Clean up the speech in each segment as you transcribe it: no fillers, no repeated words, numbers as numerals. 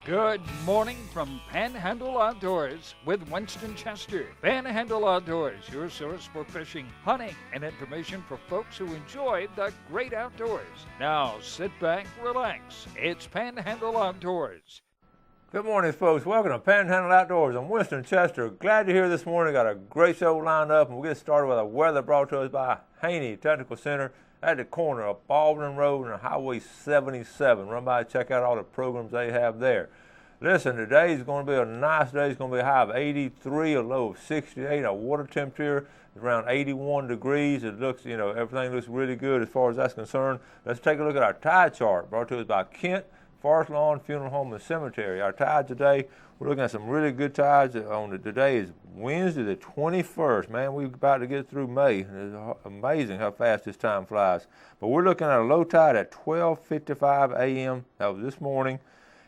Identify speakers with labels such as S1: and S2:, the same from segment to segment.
S1: Good morning from Panhandle Outdoors with Winston Chester. Panhandle Outdoors, your source for fishing, hunting, and information for folks who enjoy the great outdoors. Now sit back, relax. It's Panhandle Outdoors.
S2: Good morning, folks. Welcome to Panhandle Outdoors. I'm Winston Chester. Glad you're here this morning. Got a great show lined up, and we'll get started with our weather brought to us by Haney Technical Center at the corner of Baldwin Road and Highway 77. Run by and check out all the programs they have there. Listen, today is going to be a nice day. It's going to be a high of 83, a low of 68. Our water temperature is around 81 degrees. It looks, everything looks really good as far as that's concerned. Let's take a look at our tide chart brought to us by Kent Forest Lawn Funeral Home and Cemetery. Our tide today, we're looking at some really good tides. Today is Wednesday the 21st. Man, we're about to get through May. It's amazing how fast this time flies. But we're looking at a low tide at 12:55 a.m. That was this morning,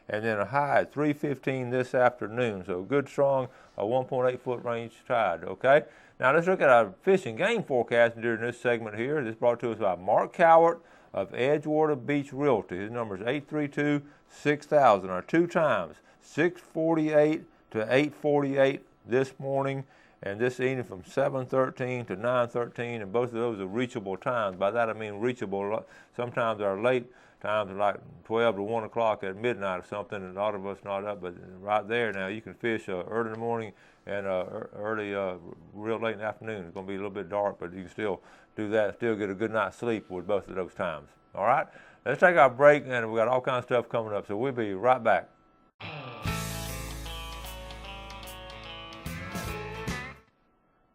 S2: and then a high at 3:15 this afternoon. So good, strong, 1.8 foot range tide. Okay. Now let's look at our fishing game forecast during this segment here. This is brought to us by Mark Cowart of Edgewater Beach Realty. His number is 832-6000. Our two times, 6:48 to 8:48 this morning, and this evening from 7:13 to 9:13, and both of those are reachable times. By that I mean reachable. Sometimes our late times are like 12 to 1 o'clock at midnight or something, and a lot of us not up, but right there now you can fish early in the morning and real late in the afternoon. It's going to be a little bit dark, but you can still do that and still get a good night's sleep with both of those times. All right, let's take our break, and we've got all kinds of stuff coming up, so we'll be right back.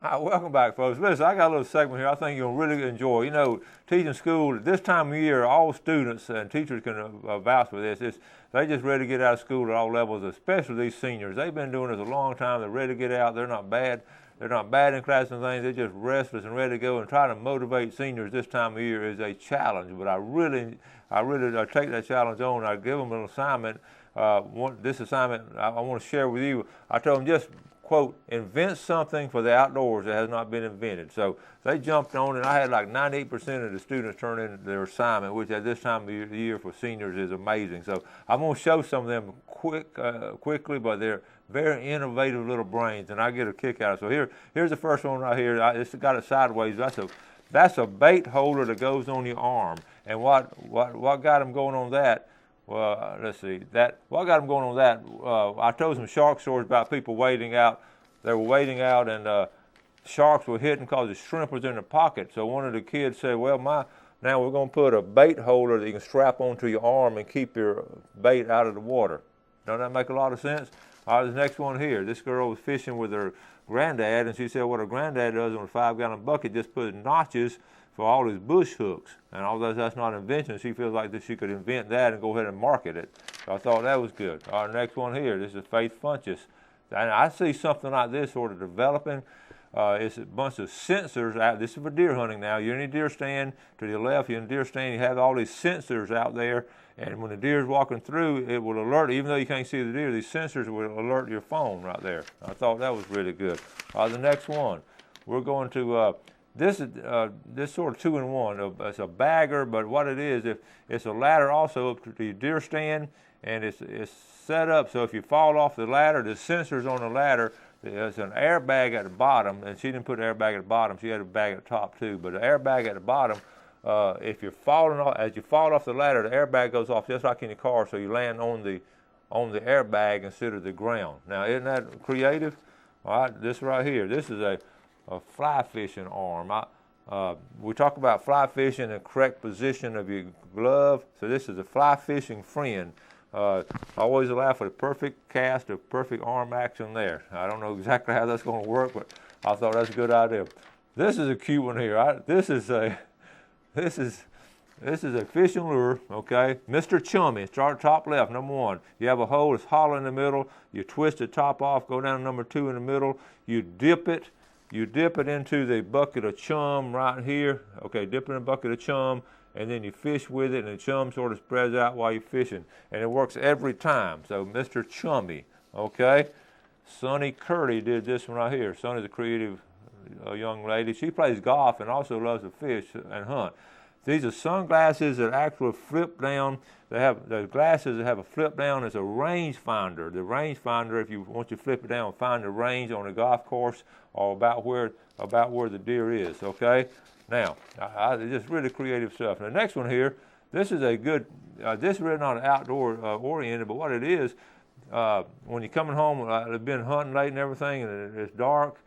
S2: All right, welcome back, folks. Listen, I got a little segment here I think you'll really enjoy. Teaching school, this time of year, all students and teachers can vouch for this. They just ready to get out of school at all levels, especially these seniors. They've been doing this a long time. They're ready to get out. They're not bad. They're not bad in class and things. They're just restless and ready to go. And trying to motivate seniors this time of year is a challenge. But I really take that challenge on. I give them an assignment. This assignment I want to share with you. I told them just, quote, invent something for the outdoors that has not been invented. So they jumped on it. I had like 98% of the students turn in their assignment, which at this time of the year for seniors is amazing. So I'm going to show some of them quickly, but they're very innovative little brains, and I get a kick out of it. So here's the first one right here. It's got it sideways. That's a bait holder that goes on your arm. And what got them going on that? Well, let's see. What got them going on that? I told some shark stories about people wading out. They were wading out, and sharks were hitting because the shrimp was in the pocket. So one of the kids said, "Well, now we're going to put a bait holder that you can strap onto your arm and keep your bait out of the water." Doesn't that make a lot of sense? All right, this next one here. This girl was fishing with her granddad, and she said what her granddad does on a 5-gallon bucket, just put notches for all his bush hooks. And although that's not an invention, she feels like that she could invent that and go ahead and market it. So I thought that was good. All right, next one here. This is Faith Funches. And I see something like this sort of developing. It's a bunch of sensors out. This is for deer hunting now. You're in a deer stand. To the left, you're in a deer stand. You have all these sensors out there. And when the deer is walking through, it will alert, even though you can't see the deer, these sensors will alert your phone right there. I thought that was really good. The next one, we're going to, this sort of 2-in-1. It's a bagger, but what it is, it's a ladder also up to the deer stand, and it's set up so if you fall off the ladder, the sensors on the ladder, there's an airbag at the bottom, and she didn't put an airbag at the bottom. She had a bag at the top too, but the airbag at the bottom, if you're falling off, as you fall off the ladder, the airbag goes off just like in your car, so you land on the airbag instead of the ground. Now, isn't that creative? All right, this right here, this is a fly fishing arm. We talk about fly fishing, the correct position of your glove. So this is a fly fishing friend. I always allow for the perfect cast, the perfect arm action there. I don't know exactly how that's going to work, but I thought that's a good idea. This is a cute one here. This is a fishing lure, okay? Mr. Chummy, start top left, number 1. You have a hole that's hollow in the middle. You twist the top off, go down to number 2 in the middle. You dip it into the bucket of chum right here. Okay, dip it in a bucket of chum, and then you fish with it, and the chum sort of spreads out while you're fishing. And it works every time. So Mr. Chummy, okay? Sonny Curdy did this one right here. Sonny's a creative young lady. She plays golf and also loves to fish and hunt. These are sunglasses that actually flip down. They have the glasses that have a flip down. It's a range finder. The range finder, if you want to flip it down, find the range on a golf course or about where the deer is. Okay. Now, just really creative stuff. And the next one here, this is a good. This is really not outdoor oriented, but what it is, when you're coming home, they've been hunting late and everything, and it's dark.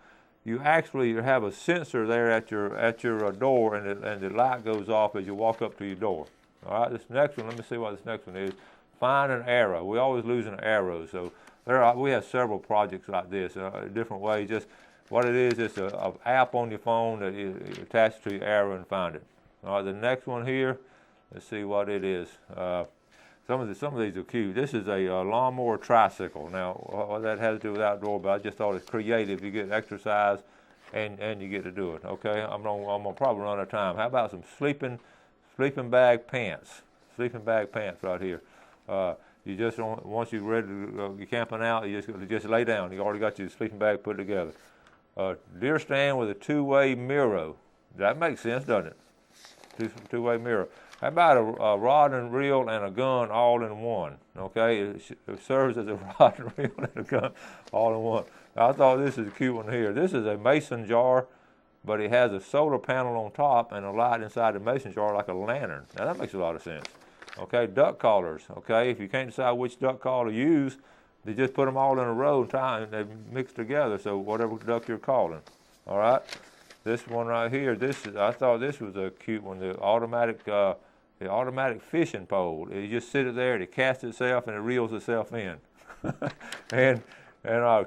S2: You actually have a sensor there at your door, and the light goes off as you walk up to your door. All right, this next one, let me see what this next one is. Find an arrow. We always lose an arrow, so we have several projects like this, different ways. Just what it is, it's an app on your phone that you attach to your arrow and find it. All right, the next one here, let's see what it is. Some of these are cute. This is a lawnmower tricycle. Now, what that has to do with outdoor, but I just thought it's creative. You get exercise, and you get to do it. Okay, I'm gonna probably run out of time. How about some sleeping bag pants? Sleeping bag pants right here. You just don't, once you're ready to you're camping out, you just lay down. You already got your sleeping bag put together. Deer stand with a two-way mirror. That makes sense, doesn't it? Two-way mirror. How about a rod and reel and a gun all in one? Okay, it serves as a rod and reel and a gun all in one. I thought this is a cute one here. This is a mason jar, but it has a solar panel on top and a light inside the mason jar like a lantern. Now that makes a lot of sense. Okay, duck collars. Okay, if you can't decide which duck collar to use, they just put them all in a row and tie and they mix together. So whatever duck you're calling. All right, this one right here. I thought this was a cute one. The automatic fishing pole. You just sit it there and it casts itself and it reels itself in. and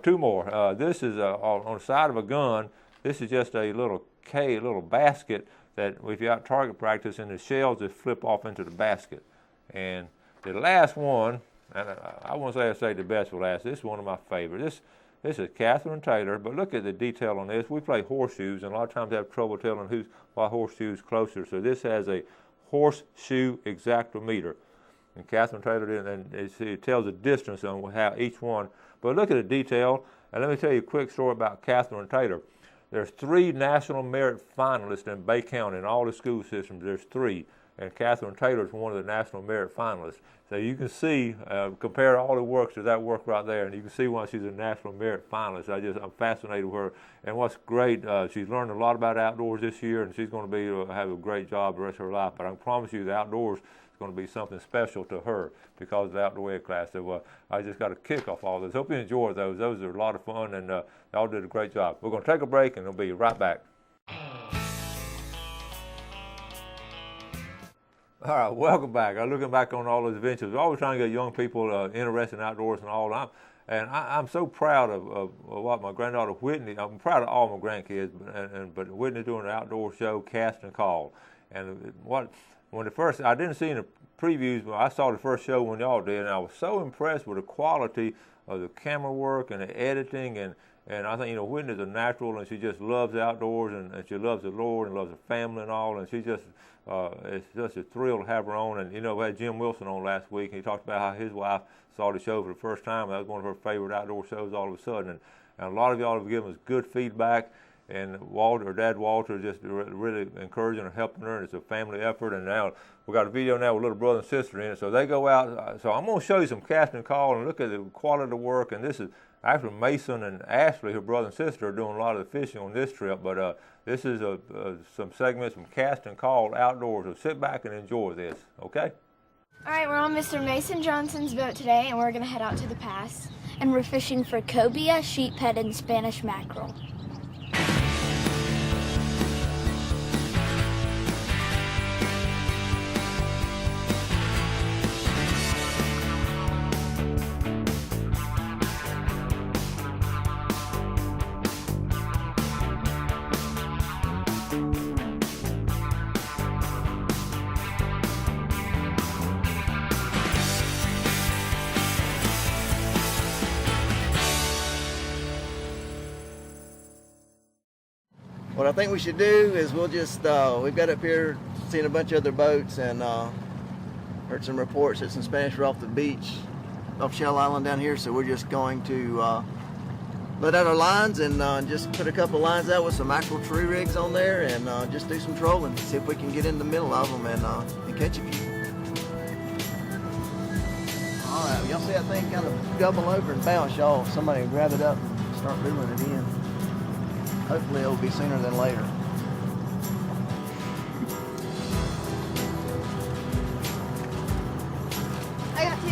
S2: two more. This is on the side of a gun. This is just a little basket that if you're out target practice, and the shells just flip off into the basket. And the last one, and I won't say the best for last. This is one of my favorites. This is Catherine Taylor, but look at the detail on this. We play horseshoes, and a lot of times have trouble telling what horseshoe is closer. So this has a horseshoe exactometer, and Catherine Taylor did, and it tells the distance on how each one. But look at the detail, and let me tell you a quick story about Catherine Taylor. There's 3 national merit finalists in Bay County in all the school systems. There's 3, and Catherine Taylor is one of the national merit finalists. So you can see, compare all the works to that work right there, and you can see why she's a national merit finalist. I'm fascinated with her. And what's great, she's learned a lot about outdoors this year, and she's going to have a great job the rest of her life. But I can promise you the outdoors is going to be something special to her because of the outdoor ed class. So I just got a kick off all this. Hope you enjoyed those. Those are a lot of fun, and y'all did a great job. We're going to take a break, and we'll be right back. All right, welcome back. I'm looking back on all those adventures. We're always trying to get young people interested in outdoors and all. I'm so proud of what my granddaughter Whitney. I'm proud of all my grandkids, but Whitney doing an outdoor show, Cast and Call. And I didn't see in the previews, but I saw the first show when y'all did, and I was so impressed with the quality of the camera work and the editing, and I think Whitney's a natural, and she just loves the outdoors, and she loves the Lord and loves her family and all, and she just it's just a thrill to have her on. And we had Jim Wilson on last week, and he talked about how his wife saw the show for the first time. That was one of her favorite outdoor shows all of a sudden, and a lot of y'all have given us good feedback. And Dad Walter, just really encouraging her, helping her, and it's a family effort. And now we got a video now with little brother and sister in it. So they go out. So I'm going to show you some cast and call and look at the quality of the work. And this is actually Mason and Ashley, her brother and sister, are doing a lot of the fishing on this trip. But this is some segments from cast and call outdoors. So sit back and enjoy this, okay?
S3: All right, we're on Mr. Mason Johnson's boat today, and we're going to head out to the pass. And we're fishing for cobia, sheephead, and Spanish mackerel.
S4: What I think we should do is we'll just, we've got up here seen a bunch of other boats and heard some reports that some Spanish were off the beach, off Shell Island down here, so we're just going to let out our lines and just put a couple lines out with some mackerel tree rigs on there and just do some trolling. See if we can get in the middle of them and catch a few. All right, y'all see that thing kind of gobble over and bounce, y'all. Somebody grab it up and start reeling it in. Hopefully it'll be sooner than later.
S3: I got 2.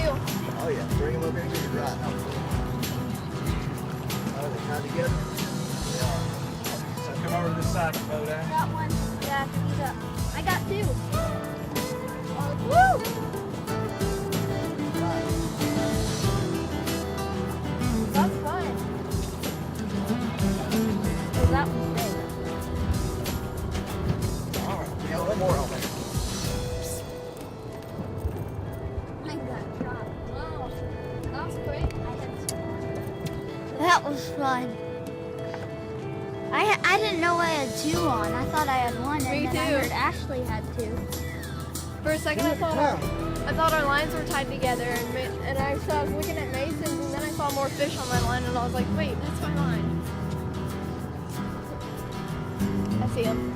S4: Oh yeah, bring them over here to your right. Oh, they tied together? Yeah.
S5: So come over to this side of the boat, eh?
S3: Got 1. Yeah, he's up. I got 2. Woo! That's fun. Oh, that one's big.
S4: All right, we got one more on there.
S3: I got dropped. Wow. That was quick. That was fun. I didn't know I had 2 on. I thought I had 1, and then I heard Ashley had 2. For a second, I thought our lines were tied together, and I was looking at Mason's, and then I saw more fish on my line, and I was like, wait, that's my line. I see him.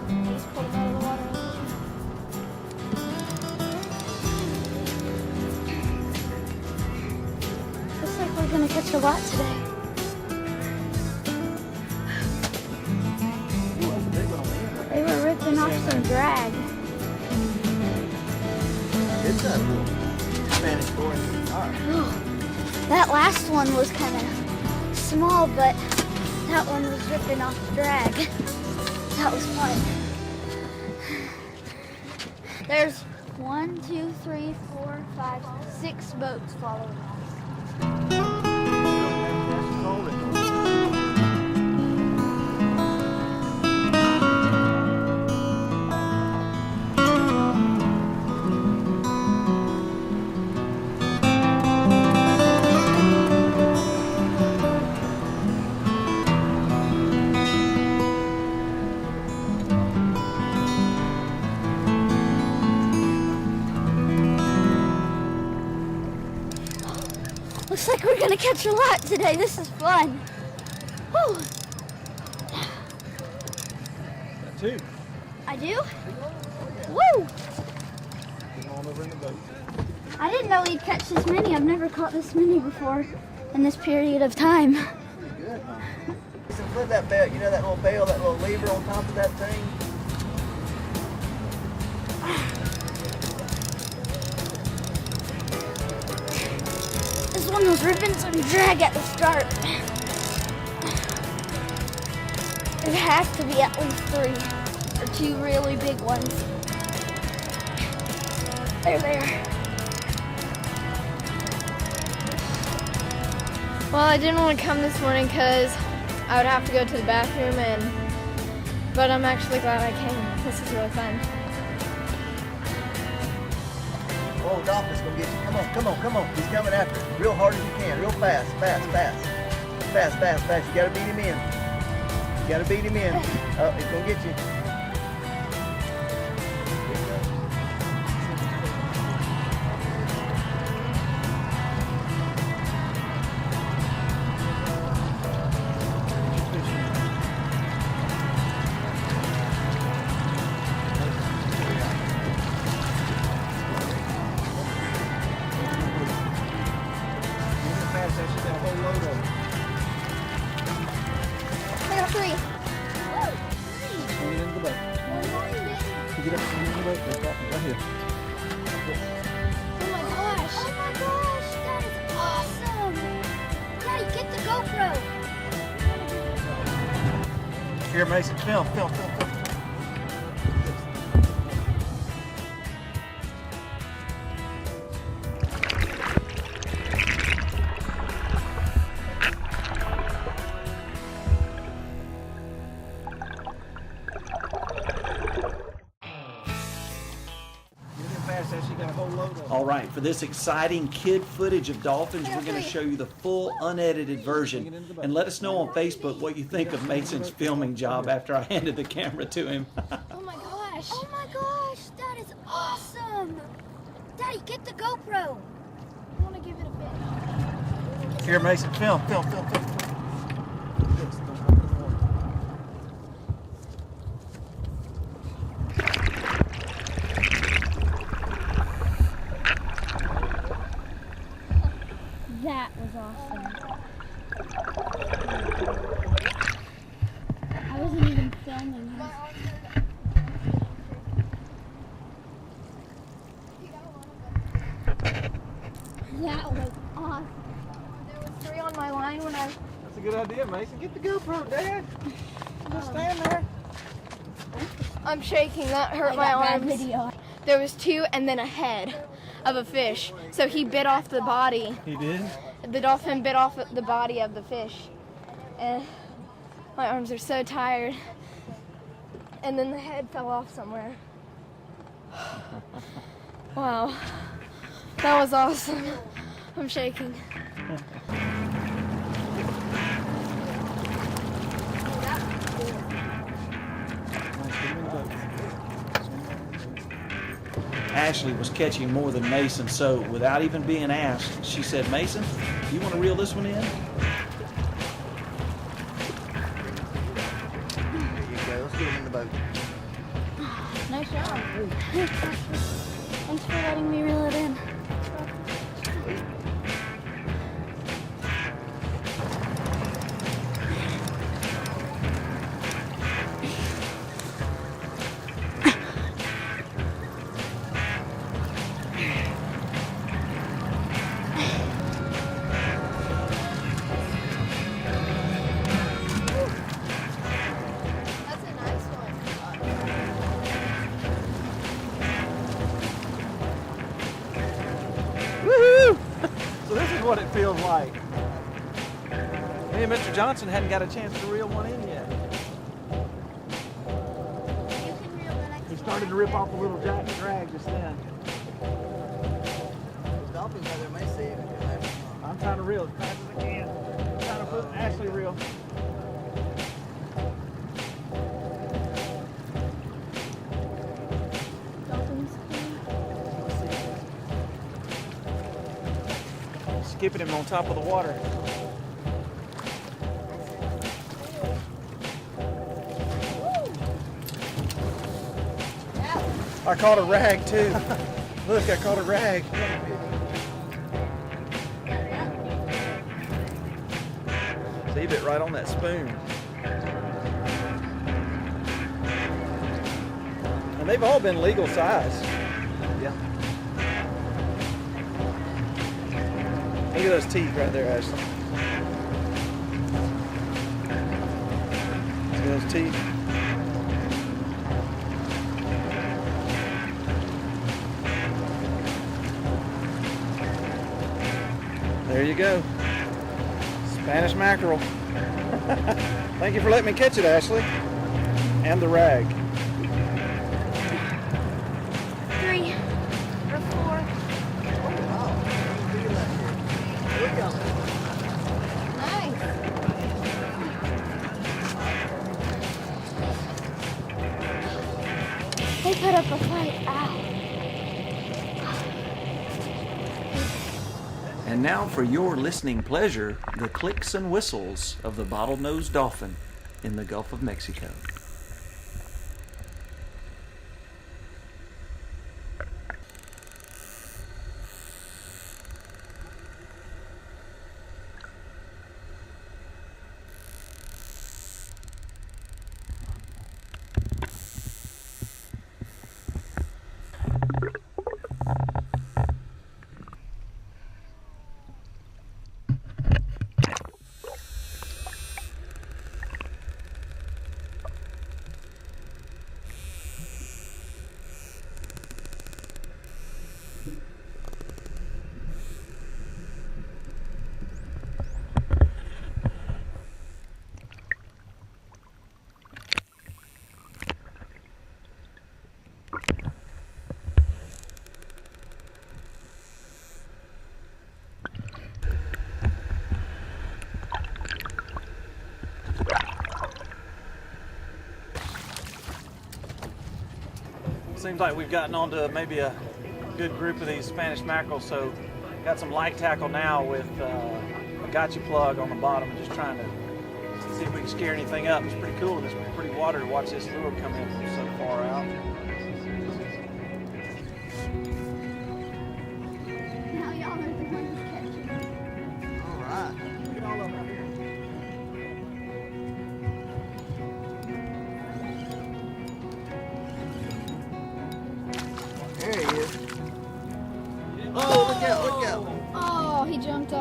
S3: I just pulled him out of the water. Looks like we're gonna catch a lot today. They were ripping off some drag.
S4: It's a little Spanish boy. All right.
S3: That last one was kind of small, but that one was ripping off drag. That was fun. There's 1, 2, 3, 4, 5, 6 boats following us. Looks like we're gonna catch a lot today. This is fun. Whew.
S5: Got 2.
S3: I do? Woo!
S5: Come on over in the boat.
S3: I didn't know we'd catch this many. I've never caught this many before in this period of time.
S4: Pretty good, huh? So flip that bell. You know that little bell, that little lever on top of that thing?
S3: This one was ripping some drag at the start. It has to be at least 3 or 2 really big ones. They're there.
S6: Well, I didn't want to come this morning because I would have to go to the bathroom, but I'm actually glad I came. This is really fun.
S4: Oh, Dolphin's gonna get you. Come on, come on, come on. He's coming after you. Real hard as you can. Real fast, fast, fast. Fast, fast, fast. You gotta beat him in. You gotta beat him in. Oh, he's gonna get you.
S3: I got 3.
S5: Swing it into the boat. Pick it up, swing it in the boat. There's Dolphin right here.
S3: Oh my gosh. Oh my gosh, that is awesome. Daddy, get the GoPro.
S4: Here, Mason. Film, film, film, film.
S7: All right, for this exciting kid footage of dolphins, we're going to show you the full unedited version. And let us know on Facebook what you think of Mason's filming job after I handed the camera to him.
S3: Oh my gosh. Oh my gosh, that is awesome. Daddy, get the GoPro. I want to give it a bit.
S4: Here, Mason. Film, film, film, film.
S3: was awesome. I wasn't even filming him. That was awesome.
S6: There was 3 on my line when I...
S5: That's a good idea, Mason. Get the GoPro, Dad. Just stand there.
S6: I'm shaking. That hurt my arms. There was 2 and then a head of a fish. So he bit off the body.
S5: He did?
S6: The dolphin bit off the body of the fish. And my arms are so tired. And then the head fell off somewhere. Wow. That was awesome. I'm shaking.
S7: Ashley was catching more than Mason, so without even being asked, she said, Mason, you want to reel this one in?
S4: There you go. Let's get him in the boat.
S3: Nice job. Thanks for letting me reel it in.
S6: That's a nice one.
S5: Woohoo! So this is what it feels like. Me and Mr. Johnson hadn't got a chance to reel one in yet. He started to rip off a little jack drag just then.
S4: Those dolphins out there may see it.
S5: I'm trying to reel as fast as I can. I'm trying to put Ashley reel. Skipping him on top of the water. I caught a rag too. Look, I caught a rag. So he bit right on that spoon. And they've all been legal size. Yeah. Look at those teeth right there, Ashley. See those teeth? There you go. Spanish mackerel. Thank you for letting me catch it, Ashley. And the rag.
S6: 3 or 4. Nice. They put up a fight. Ow.
S7: And now for your listening pleasure, the clicks and whistles of the bottlenose dolphin in the Gulf of Mexico.
S5: Seems like we've gotten onto maybe a good group of these Spanish mackerel, so got some light tackle now with a gotcha plug on the bottom, and just trying to see if we can scare anything up. It's pretty cool in this pretty water to watch this lure come in from so far out.
S3: Now y'all are the ones catching.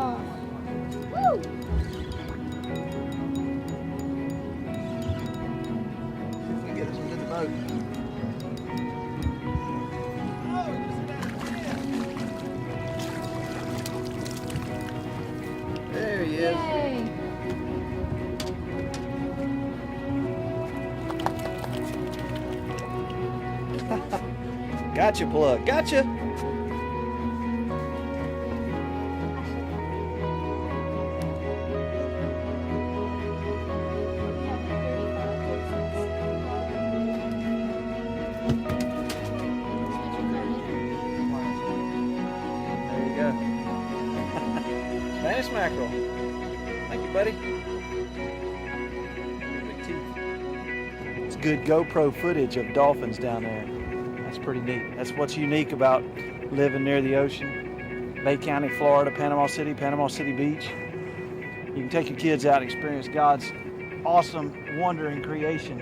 S3: off. Woo!
S4: If we get us into the boat. There he is.
S3: Yay!
S4: Gotcha, plug. Gotcha.
S5: There you go. Spanish mackerel. Thank you, buddy. Big teeth. It's good GoPro footage of dolphins down there. That's pretty neat. That's what's unique about living near the ocean. Bay County, Florida, Panama City Beach. You can take your kids out and experience God's awesome wonder and creation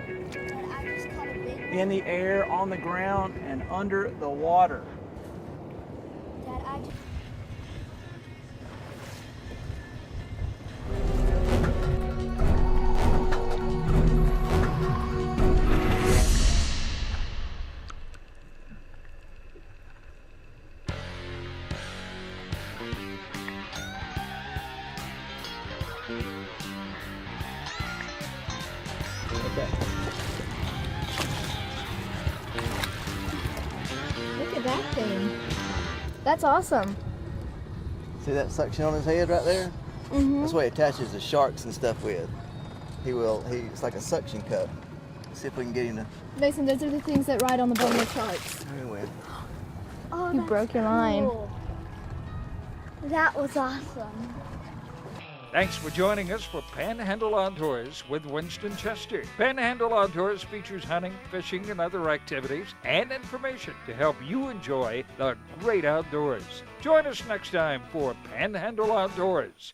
S5: in the air, on the ground, and under the water.
S3: Dad, I just... Look at that thing. That's awesome.
S4: See that suction on his head right there?
S3: Mm-hmm.
S4: That's what he attaches the sharks and stuff with. It's like a suction cup. Let's see if we can get him to.
S6: Mason, those are the things that ride on the bone of sharks.
S4: There he went.
S3: Oh,
S6: You
S3: that's
S6: broke your line.
S3: cool. That was awesome.
S1: Thanks for joining us for Panhandle Outdoors with Winston Chester. Panhandle Outdoors features hunting, fishing, and other activities and information to help you enjoy the great outdoors. Join us next time for Panhandle Outdoors.